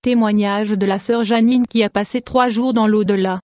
Témoignage de la sœur Janine qui a passé 3 jours dans l'au-delà.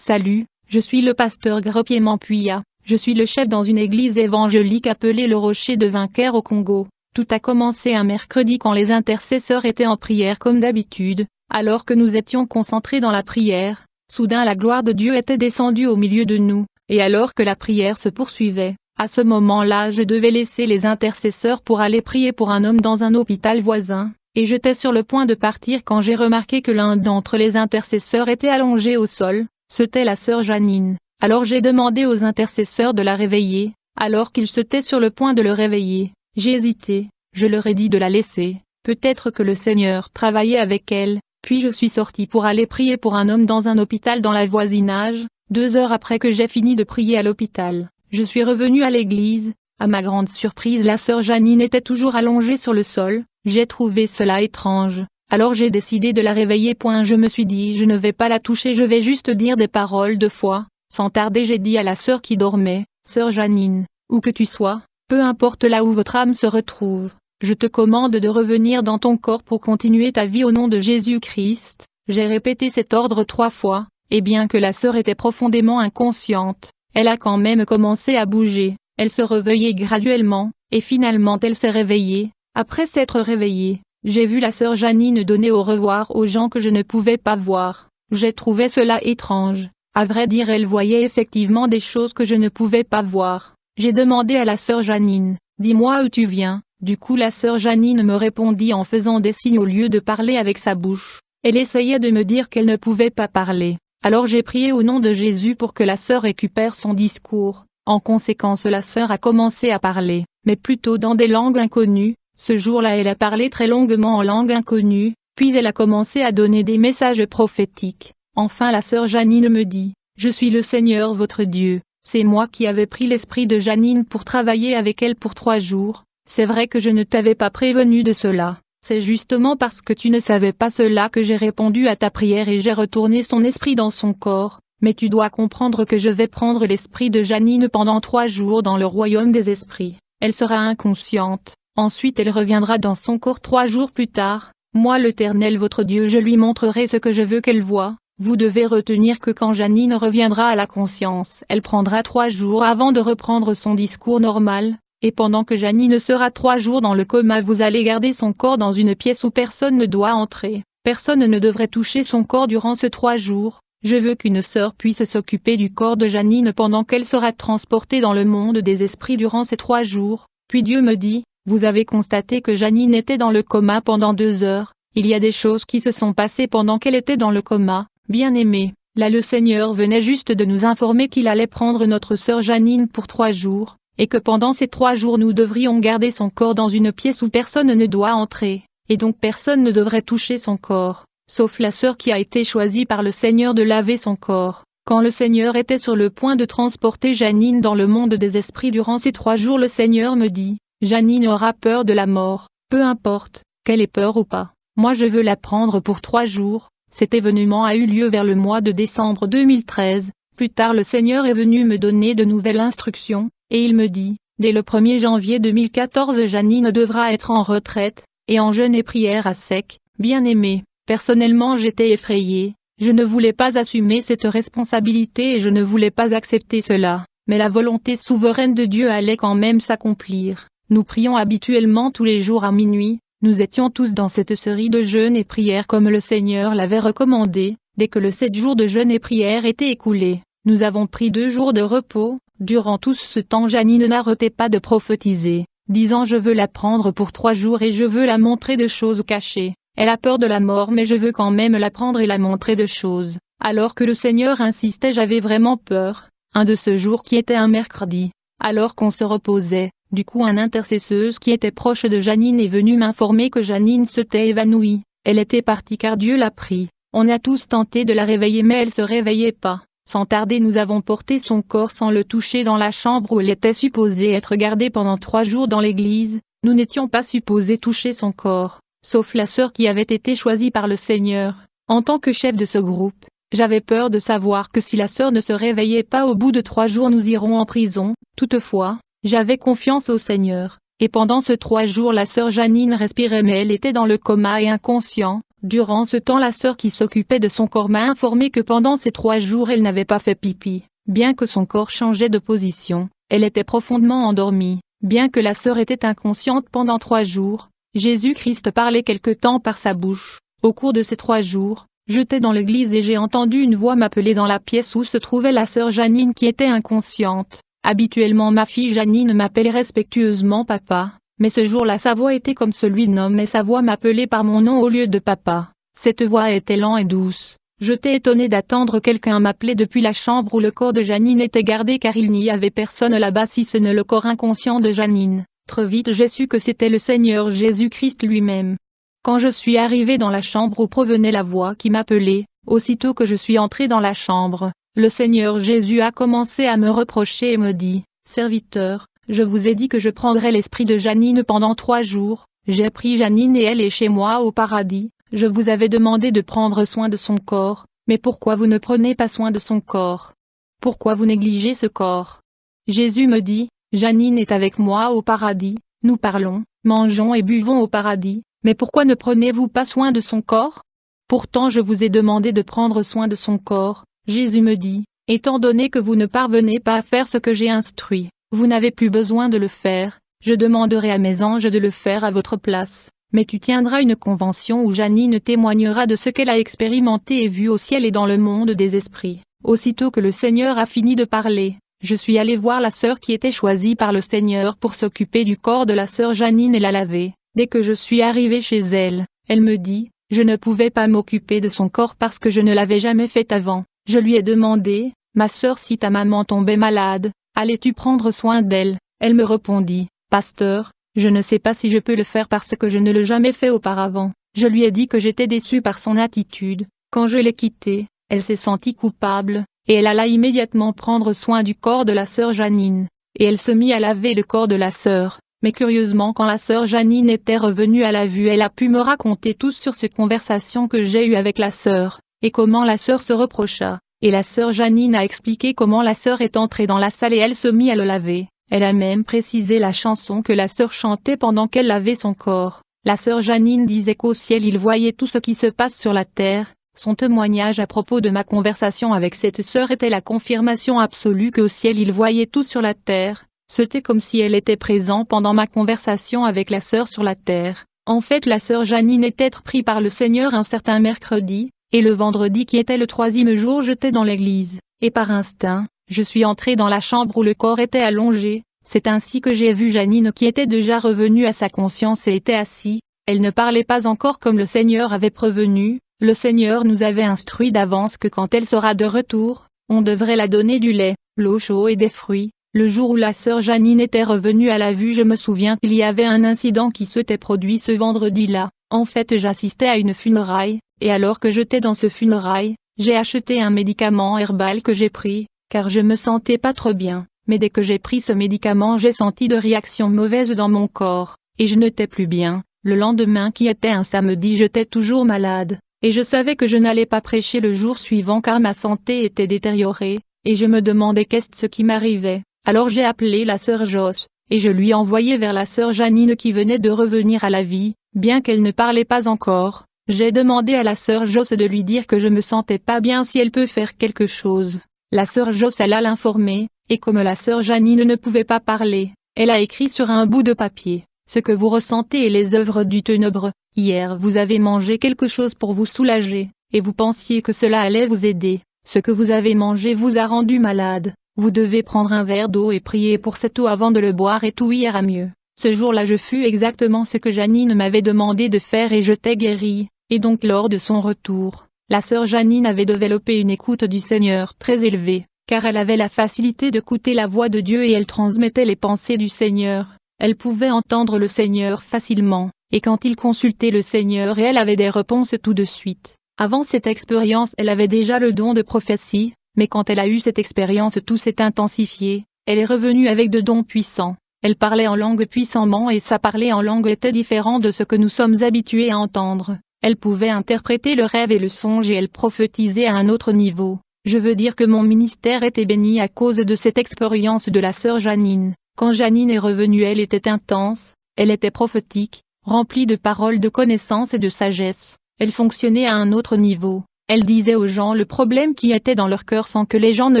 Salut, je suis le pasteur Grepiement Puya, je suis le chef dans une église évangélique appelée le Rocher de Vainqueur au Congo. Tout a commencé un mercredi quand les intercesseurs étaient en prière comme d'habitude, alors que nous étions concentrés dans la prière. Soudain la gloire de Dieu était descendue au milieu de nous, et alors que la prière se poursuivait, à ce moment-là je devais laisser les intercesseurs pour aller prier pour un homme dans un hôpital voisin, et j'étais sur le point de partir quand j'ai remarqué que l'un d'entre les intercesseurs était allongé au sol, c'était la sœur Janine. Alors j'ai demandé aux intercesseurs de la réveiller, alors qu'ils étaient sur le point de le réveiller, j'ai hésité, je leur ai dit de la laisser, peut-être que le Seigneur travaillait avec elle. Puis je suis sorti pour aller prier pour un homme dans un hôpital dans le voisinage. 2 heures après que j'ai fini de prier à l'hôpital, je suis revenu à l'église. À ma grande surprise, la sœur Janine était toujours allongée sur le sol. J'ai trouvé cela étrange. Alors j'ai décidé de la réveiller. Je me suis dit je ne vais pas la toucher, je vais juste dire des paroles de foi. Sans tarder j'ai dit à la sœur qui dormait, sœur Janine, où que tu sois, peu importe là où votre âme se retrouve, je te commande de revenir dans ton corps pour continuer ta vie au nom de Jésus-Christ. J'ai répété cet ordre 3 fois, et bien que la sœur était profondément inconsciente, elle a quand même commencé à bouger, elle se réveillait graduellement, et finalement elle s'est réveillée. Après s'être réveillée, j'ai vu la sœur Janine donner au revoir aux gens que je ne pouvais pas voir. J'ai trouvé cela étrange. À vrai dire, elle voyait effectivement des choses que je ne pouvais pas voir. J'ai demandé à la sœur Janine, dis-moi où tu viens. Du coup la sœur Janine me répondit en faisant des signes au lieu de parler avec sa bouche. Elle essayait de me dire qu'elle ne pouvait pas parler. Alors j'ai prié au nom de Jésus pour que la sœur récupère son discours. En conséquence la sœur a commencé à parler, mais plutôt dans des langues inconnues. Ce jour-là elle a parlé très longuement en langue inconnue, puis elle a commencé à donner des messages prophétiques. Enfin la sœur Janine me dit, « Je suis le Seigneur votre Dieu. » C'est moi qui avais pris l'esprit de Janine pour travailler avec elle pour 3 jours. C'est vrai que je ne t'avais pas prévenu de cela. C'est justement parce que tu ne savais pas cela que j'ai répondu à ta prière et j'ai retourné son esprit dans son corps. Mais tu dois comprendre que je vais prendre l'esprit de Janine pendant 3 jours dans le royaume des esprits. Elle sera inconsciente. Ensuite elle reviendra dans son corps 3 jours plus tard. Moi l'Éternel votre Dieu je lui montrerai ce que je veux qu'elle voie. Vous devez retenir que quand Janine reviendra à la conscience, elle prendra 3 jours avant de reprendre son discours normal. Et pendant que Janine sera 3 jours dans le coma, vous allez garder son corps dans une pièce où personne ne doit entrer. Personne ne devrait toucher son corps durant ces 3 jours. Je veux qu'une sœur puisse s'occuper du corps de Janine pendant qu'elle sera transportée dans le monde des esprits durant ces 3 jours. Puis Dieu me dit, vous avez constaté que Janine était dans le coma pendant 2 heures. Il y a des choses qui se sont passées pendant qu'elle était dans le coma. Bien-aimé, là le Seigneur venait juste de nous informer qu'il allait prendre notre sœur Janine pour 3 jours. Et que pendant ces 3 jours nous devrions garder son corps dans une pièce où personne ne doit entrer, et donc personne ne devrait toucher son corps, sauf la sœur qui a été choisie par le Seigneur de laver son corps. Quand le Seigneur était sur le point de transporter Janine dans le monde des esprits durant ces 3 jours, le Seigneur me dit, Janine aura peur de la mort, peu importe, qu'elle ait peur ou pas, moi je veux la prendre pour 3 jours. Cet événement a eu lieu vers le mois de décembre 2013, plus tard le Seigneur est venu me donner de nouvelles instructions. Et il me dit, dès le 1er janvier 2014 Janine devra être en retraite, et en jeûne et prière à sec. Bien-aimé, personnellement j'étais effrayée, je ne voulais pas assumer cette responsabilité et je ne voulais pas accepter cela, mais la volonté souveraine de Dieu allait quand même s'accomplir. Nous prions habituellement tous les jours à minuit, nous étions tous dans cette série de jeûnes et prières comme le Seigneur l'avait recommandé. Dès que le 7 jours de jeûne et prière étaient écoulés, nous avons pris 2 jours de repos. Durant tout ce temps Janine n'arrêtait pas de prophétiser, disant je veux la prendre pour 3 jours et je veux la montrer de choses cachées. Elle a peur de la mort mais je veux quand même la prendre et la montrer de choses. Alors que le Seigneur insistait j'avais vraiment peur. Un de ce jour qui était un mercredi, alors qu'on se reposait, du coup une intercesseuse qui était proche de Janine est venue m'informer que Janine s'était évanouie. Elle était partie car Dieu l'a pris. On a tous tenté de la réveiller mais elle se réveillait pas. Sans tarder nous avons porté son corps sans le toucher dans la chambre où elle était supposée être gardée pendant 3 jours dans l'église. Nous n'étions pas supposés toucher son corps, sauf la sœur qui avait été choisie par le Seigneur. En tant que chef de ce groupe, j'avais peur de savoir que si la sœur ne se réveillait pas au bout de 3 jours nous irons en prison. Toutefois, j'avais confiance au Seigneur, et pendant ces 3 jours la sœur Janine respirait mais elle était dans le coma et inconscient. Durant ce temps, la sœur qui s'occupait de son corps m'a informé que pendant ces 3 jours elle n'avait pas fait pipi. Bien que son corps changeait de position, elle était profondément endormie. Bien que la sœur était inconsciente pendant 3 jours, Jésus-Christ parlait quelque temps par sa bouche. Au cours de ces 3 jours, j'étais dans l'église et j'ai entendu une voix m'appeler dans la pièce où se trouvait la sœur Janine qui était inconsciente. Habituellement ma fille Janine m'appelait respectueusement papa, mais ce jour-là sa voix était comme celui d'un homme et sa voix m'appelait par mon nom au lieu de papa. Cette voix était lente et douce. J'étais étonné d'attendre quelqu'un m'appeler depuis la chambre où le corps de Janine était gardé car il n'y avait personne là-bas si ce n'est le corps inconscient de Janine. Très vite j'ai su que c'était le Seigneur Jésus-Christ lui-même. Quand je suis arrivé dans la chambre où provenait la voix qui m'appelait, aussitôt que je suis entré dans la chambre, le Seigneur Jésus a commencé à me reprocher et me dit, « Serviteur, je vous ai dit que je prendrais l'esprit de Janine pendant 3 jours, j'ai pris Janine et elle est chez moi au paradis, je vous avais demandé de prendre soin de son corps, mais pourquoi vous ne prenez pas soin de son corps? Pourquoi vous négligez ce corps? » Jésus me dit, « Janine est avec moi au paradis, nous parlons, mangeons et buvons au paradis, mais pourquoi ne prenez-vous pas soin de son corps? Pourtant je vous ai demandé de prendre soin de son corps. » Jésus me dit, « Étant donné que vous ne parvenez pas à faire ce que j'ai instruit, vous n'avez plus besoin de le faire, je demanderai à mes anges de le faire à votre place. Mais tu tiendras une convention où Janine témoignera de ce qu'elle a expérimenté et vu au ciel et dans le monde des esprits. » Aussitôt que le Seigneur a fini de parler, je suis allé voir la sœur qui était choisie par le Seigneur pour s'occuper du corps de la sœur Janine et la laver. Dès que je suis arrivé chez elle, elle me dit, « Je ne pouvais pas m'occuper de son corps parce que je ne l'avais jamais fait avant. » Je lui ai demandé, « Ma sœur, si ta maman tombait malade, allais-tu prendre soin d'elle? » Elle me répondit, « Pasteur, je ne sais pas si je peux le faire parce que je ne l'ai jamais fait auparavant. » Je lui ai dit que j'étais déçu par son attitude. Quand je l'ai quittée, elle s'est sentie coupable, et elle alla immédiatement prendre soin du corps de la sœur Janine. Et elle se mit à laver le corps de la sœur. Mais curieusement, quand la sœur Janine était revenue à la vue, elle a pu me raconter tout sur ces conversations que j'ai eues avec la sœur, et comment la sœur se reprocha. Et la sœur Janine a expliqué comment la sœur est entrée dans la salle et elle se mit à le laver. Elle a même précisé la chanson que la sœur chantait pendant qu'elle lavait son corps. La sœur Janine disait qu'au ciel il voyait tout ce qui se passe sur la terre. Son témoignage à propos de ma conversation avec cette sœur était la confirmation absolue qu'au ciel il voyait tout sur la terre. C'était comme si elle était présente pendant ma conversation avec la sœur sur la terre. En fait, la sœur Janine était prise par le Seigneur un certain mercredi, et le vendredi qui était le 3e jour j'étais dans l'église, et par instinct, je suis entré dans la chambre où le corps était allongé. C'est ainsi que j'ai vu Janine qui était déjà revenue à sa conscience et était assise. Elle ne parlait pas encore comme le Seigneur avait prévenu. Le Seigneur nous avait instruit d'avance que quand elle sera de retour, on devrait la donner du lait, l'eau chaude et des fruits. Le jour où la sœur Janine était revenue à la vue, je me souviens qu'il y avait un incident qui s'était produit ce vendredi-là. En fait, j'assistais à une funéraille, et alors que j'étais dans ce funéraille, j'ai acheté un médicament herbal que j'ai pris, car je me sentais pas trop bien. Mais dès que j'ai pris ce médicament, j'ai senti de réactions mauvaises dans mon corps, et je n'étais plus bien. Le lendemain qui était un samedi, j'étais toujours malade, et je savais que je n'allais pas prêcher le jour suivant car ma santé était détériorée, et je me demandais qu'est-ce qui m'arrivait. Alors j'ai appelé la sœur Josse, et je lui envoyai vers la sœur Janine qui venait de revenir à la vie, bien qu'elle ne parlait pas encore. J'ai demandé à la sœur Josse de lui dire que je me sentais pas bien si elle peut faire quelque chose. La sœur Josse alla l'informer, et comme la sœur Janine ne pouvait pas parler, elle a écrit sur un bout de papier, « Ce que vous ressentez est les œuvres du ténèbre. Hier vous avez mangé quelque chose pour vous soulager, et vous pensiez que cela allait vous aider. Ce que vous avez mangé vous a rendu malade. Vous devez prendre un verre d'eau et prier pour cette eau avant de le boire et tout ira mieux. » Ce jour-là je fus exactement ce que Janine m'avait demandé de faire et j'étais guérie, et donc lors de son retour, la sœur Janine avait développé une écoute du Seigneur très élevée, car elle avait la facilité d'écouter la voix de Dieu et elle transmettait les pensées du Seigneur. Elle pouvait entendre le Seigneur facilement, et quand il consultait le Seigneur elle avait des réponses tout de suite. Avant cette expérience elle avait déjà le don de prophétie, mais quand elle a eu cette expérience tout s'est intensifié, elle est revenue avec de dons puissants. Elle parlait en langue puissamment et sa parler en langue était différent de ce que nous sommes habitués à entendre. Elle pouvait interpréter le rêve et le songe et elle prophétisait à un autre niveau. Je veux dire que mon ministère était béni à cause de cette expérience de la sœur Janine. Quand Janine est revenue elle était intense, elle était prophétique, remplie de paroles de connaissance et de sagesse. Elle fonctionnait à un autre niveau. Elle disait aux gens le problème qui était dans leur cœur sans que les gens ne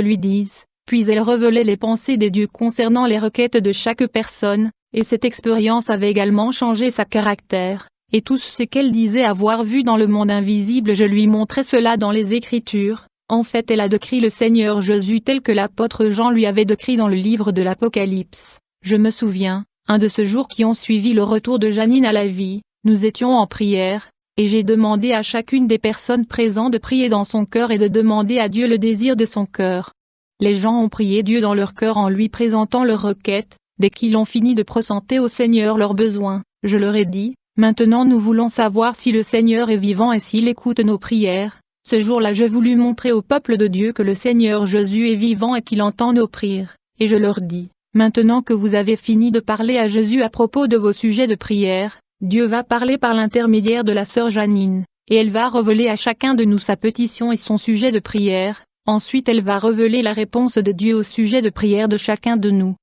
lui disent. Puis elle révélait les pensées des dieux concernant les requêtes de chaque personne, et cette expérience avait également changé sa caractère. Et tout ce qu'elle disait avoir vu dans le monde invisible, je lui montrais cela dans les Écritures. En fait, elle a décrit le Seigneur Jésus tel que l'apôtre Jean lui avait décrit dans le livre de l'Apocalypse. Je me souviens, un de ce jour qui ont suivi le retour de Janine à la vie, nous étions en prière, et j'ai demandé à chacune des personnes présentes de prier dans son cœur et de demander à Dieu le désir de son cœur. Les gens ont prié Dieu dans leur cœur en lui présentant leurs requêtes. Dès qu'ils ont fini de présenter au Seigneur leurs besoins, je leur ai dit, maintenant nous voulons savoir si le Seigneur est vivant et s'il écoute nos prières. Ce jour-là j'ai voulu montrer au peuple de Dieu que le Seigneur Jésus est vivant et qu'il entend nos prières, et je leur dis, maintenant que vous avez fini de parler à Jésus à propos de vos sujets de prière, Dieu va parler par l'intermédiaire de la sœur Janine, et elle va révéler à chacun de nous sa pétition et son sujet de prière, ensuite elle va révéler la réponse de Dieu au sujet de prière de chacun de nous.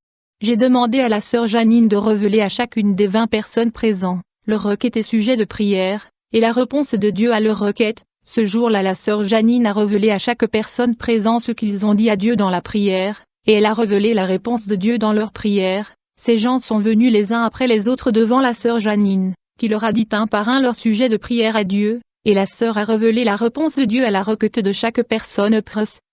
J'ai demandé à la sœur Janine de révéler à chacune des 20 personnes présentes leur requête et sujet de prière, et la réponse de Dieu à leur requête. Ce jour-là la sœur Janine a révélé à chaque personne présente ce qu'ils ont dit à Dieu dans la prière, et elle a révélé la réponse de Dieu dans leur prière. Ces gens sont venus les uns après les autres devant la sœur Janine, qui leur a dit un par un leur sujet de prière à Dieu, et la sœur a révélé la réponse de Dieu à la requête de chaque personne.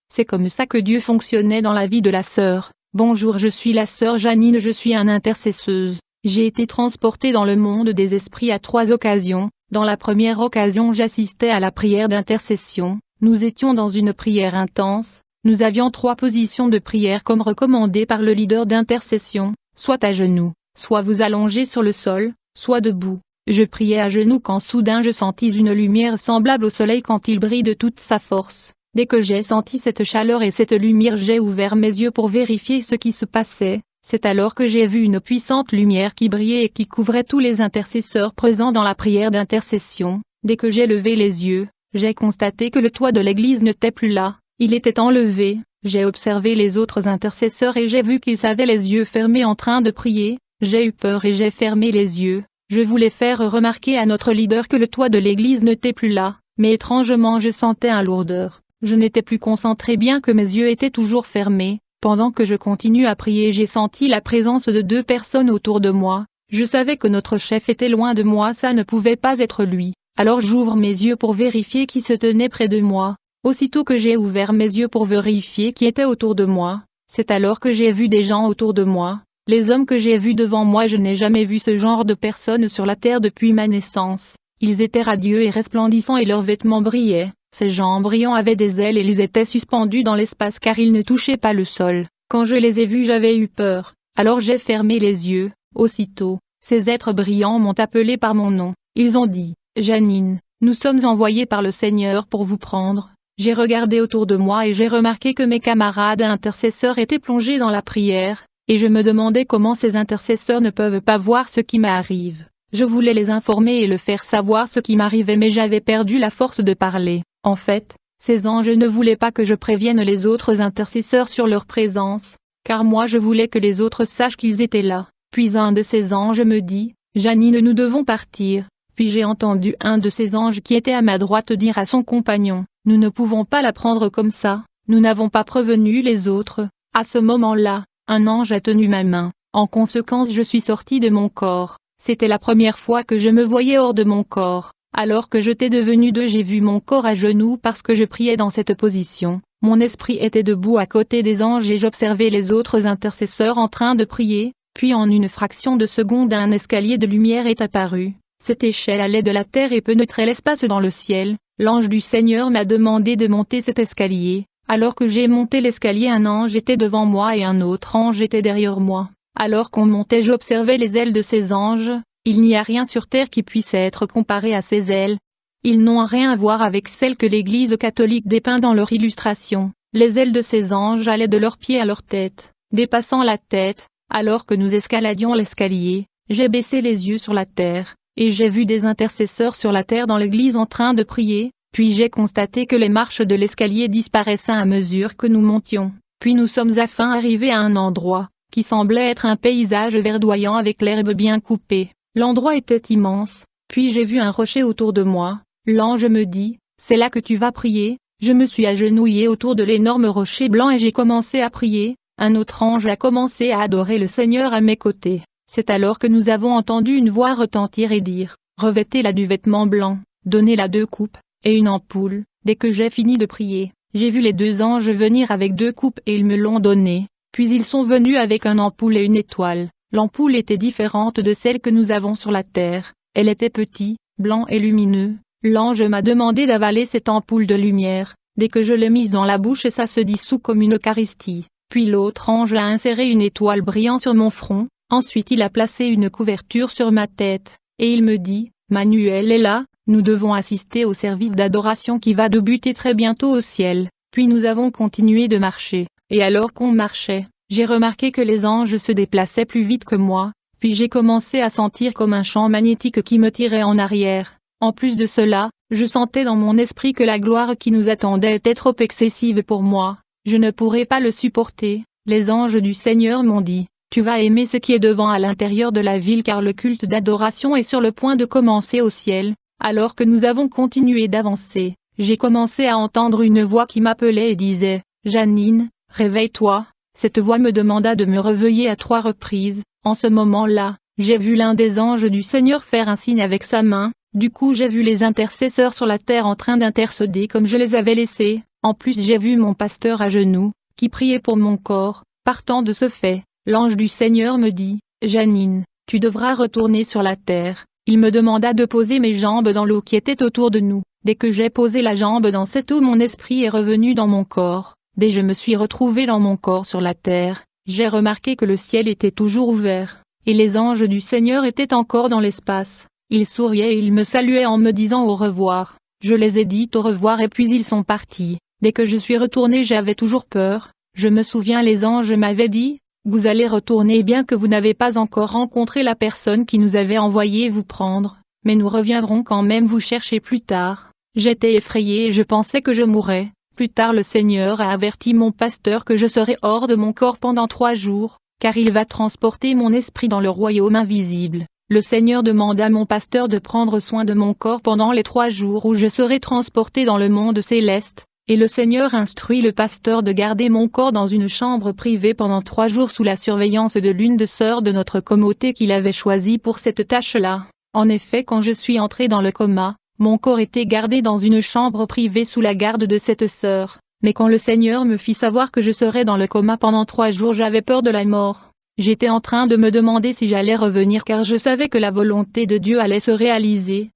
C'est comme ça que Dieu fonctionnait dans la vie de la sœur. Bonjour, je suis la sœur Janine, je suis une intercesseuse. J'ai été transportée dans le monde des esprits à 3 occasions. Dans la première occasion, j'assistais à la prière d'intercession. Nous étions dans une prière intense. Nous avions 3 positions de prière comme recommandées par le leader d'intercession, soit à genoux, soit vous allongez sur le sol, soit debout. Je priais à genoux quand soudain je sentis une lumière semblable au soleil quand il brille de toute sa force. Dès que j'ai senti cette chaleur et cette lumière, j'ai ouvert mes yeux pour vérifier ce qui se passait. C'est alors que j'ai vu une puissante lumière qui brillait et qui couvrait tous les intercesseurs présents dans la prière d'intercession. Dès que j'ai levé les yeux, j'ai constaté que le toit de l'église n'était plus là, il était enlevé. J'ai observé les autres intercesseurs et j'ai vu qu'ils avaient les yeux fermés en train de prier. J'ai eu peur et j'ai fermé les yeux. Je voulais faire remarquer à notre leader que le toit de l'église n'était plus là, mais étrangement je sentais une lourdeur. Je n'étais plus concentré bien que mes yeux étaient toujours fermés. Pendant que je continue à prier, j'ai senti la présence de 2 personnes autour de moi. Je savais que notre chef était loin de moi, ça ne pouvait pas être lui. Alors j'ouvre mes yeux pour vérifier qui se tenait près de moi. Aussitôt que j'ai ouvert mes yeux pour vérifier qui était autour de moi, c'est alors que j'ai vu des gens autour de moi. Les hommes que j'ai vus devant moi, je n'ai jamais vu ce genre de personnes sur la terre depuis ma naissance. Ils étaient radieux et resplendissants et leurs vêtements brillaient. Ces gens brillants avaient des ailes et ils étaient suspendus dans l'espace car ils ne touchaient pas le sol. Quand je les ai vus, j'avais eu peur. Alors j'ai fermé les yeux. Aussitôt, ces êtres brillants m'ont appelé par mon nom. Ils ont dit, Janine, nous sommes envoyés par le Seigneur pour vous prendre. J'ai regardé autour de moi et j'ai remarqué que mes camarades intercesseurs étaient plongés dans la prière, et je me demandais comment ces intercesseurs ne peuvent pas voir ce qui m'arrive. Je voulais les informer et le faire savoir ce qui m'arrivait, mais j'avais perdu la force de parler. En fait, ces anges ne voulaient pas que je prévienne les autres intercesseurs sur leur présence, car moi je voulais que les autres sachent qu'ils étaient là. Puis un de ces anges me dit, Janine, nous devons partir. Puis j'ai entendu un de ces anges qui était à ma droite dire à son compagnon, nous ne pouvons pas la prendre comme ça, nous n'avons pas prévenu les autres. À ce moment-là, un ange a tenu ma main. En conséquence, je suis sortie de mon corps. C'était la première fois que je me voyais hors de mon corps. Alors que j'étais devenu j'ai vu mon corps à genoux parce que je priais dans cette position. Mon esprit était debout à côté des anges et j'observais les autres intercesseurs en train de prier. Puis en une fraction de seconde, un escalier de lumière est apparu. Cette échelle allait de la terre et pénétrait l'espace dans le ciel. L'ange du Seigneur m'a demandé de monter cet escalier. Alors que j'ai monté l'escalier, un ange était devant moi et un autre ange était derrière moi. Alors qu'on montait, j'observais les ailes de ces anges. Il n'y a rien sur terre qui puisse être comparé à ces ailes. Ils n'ont rien à voir avec celles que l'Église catholique dépeint dans leur illustration. Les ailes de ces anges allaient de leurs pieds à leur tête, dépassant la tête. Alors que nous escaladions l'escalier, j'ai baissé les yeux sur la terre, et j'ai vu des intercesseurs sur la terre dans l'église en train de prier, puis j'ai constaté que les marches de l'escalier disparaissaient à mesure que nous montions, puis nous sommes enfin arrivés à un endroit, qui semblait être un paysage verdoyant avec l'herbe bien coupée. L'endroit était immense, puis j'ai vu un rocher autour de moi. L'ange me dit, c'est là que tu vas prier. Je me suis agenouillé autour de l'énorme rocher blanc et j'ai commencé à prier. Un autre ange a commencé à adorer le Seigneur à mes côtés. C'est alors que nous avons entendu une voix retentir et dire, revêtez-la du vêtement blanc, donnez-la 2 coupes, et une ampoule. Dès que j'ai fini de prier, j'ai vu les 2 anges venir avec 2 coupes et ils me l'ont donnée. Puis ils sont venus avec une ampoule et une étoile. L'ampoule était différente de celle que nous avons sur la terre. Elle était petite, blanc et lumineux. L'ange m'a demandé d'avaler cette ampoule de lumière. Dès que je l'ai mise dans la bouche, ça se dissout comme une Eucharistie. Puis l'autre ange a inséré une étoile brillante sur mon front. Ensuite il a placé une couverture sur ma tête. Et il me dit, Manuel est là, nous devons assister au service d'adoration qui va débuter très bientôt au ciel. Puis nous avons continué de marcher. Et alors qu'on marchait, j'ai remarqué que les anges se déplaçaient plus vite que moi. Puis j'ai commencé à sentir comme un champ magnétique qui me tirait en arrière. En plus de cela, je sentais dans mon esprit que la gloire qui nous attendait était trop excessive pour moi. Je ne pourrais pas le supporter. Les anges du Seigneur m'ont dit, tu vas aimer ce qui est devant à l'intérieur de la ville car le culte d'adoration est sur le point de commencer au ciel. Alors que nous avons continué d'avancer, j'ai commencé à entendre une voix qui m'appelait et disait, Janine, réveille-toi. Cette voix me demanda de me réveiller à 3 reprises. En ce moment-là, j'ai vu l'un des anges du Seigneur faire un signe avec sa main. Du coup j'ai vu les intercesseurs sur la terre en train d'intercéder comme je les avais laissés. En plus j'ai vu mon pasteur à genoux, qui priait pour mon corps. Partant de ce fait, l'ange du Seigneur me dit, Janine, tu devras retourner sur la terre. Il me demanda de poser mes jambes dans l'eau qui était autour de nous. Dès que j'ai posé la jambe dans cette eau, mon esprit est revenu dans mon corps. Dès que je me suis retrouvé dans mon corps sur la terre, j'ai remarqué que le ciel était toujours ouvert, et les anges du Seigneur étaient encore dans l'espace. Ils souriaient et ils me saluaient en me disant au revoir. Je les ai dit au revoir et puis ils sont partis. Dès que je suis retourné, j'avais toujours peur. Je me souviens, les anges m'avaient dit, vous allez retourner bien que vous n'avez pas encore rencontré la personne qui nous avait envoyé vous prendre, mais nous reviendrons quand même vous chercher plus tard. J'étais effrayé et je pensais que je mourrais. Plus tard le Seigneur a averti mon pasteur que je serai hors de mon corps pendant 3 jours, car il va transporter mon esprit dans le royaume invisible. Le Seigneur demanda à mon pasteur de prendre soin de mon corps pendant les 3 jours où je serai transporté dans le monde céleste, et le Seigneur instruit le pasteur de garder mon corps dans une chambre privée pendant 3 jours sous la surveillance de l'une des sœurs de notre communauté qu'il avait choisie pour cette tâche-là. En effet, quand je suis entré dans le coma, mon corps était gardé dans une chambre privée sous la garde de cette sœur, mais quand le Seigneur me fit savoir que je serais dans le coma pendant 3 jours, j'avais peur de la mort. J'étais en train de me demander si j'allais revenir car je savais que la volonté de Dieu allait se réaliser.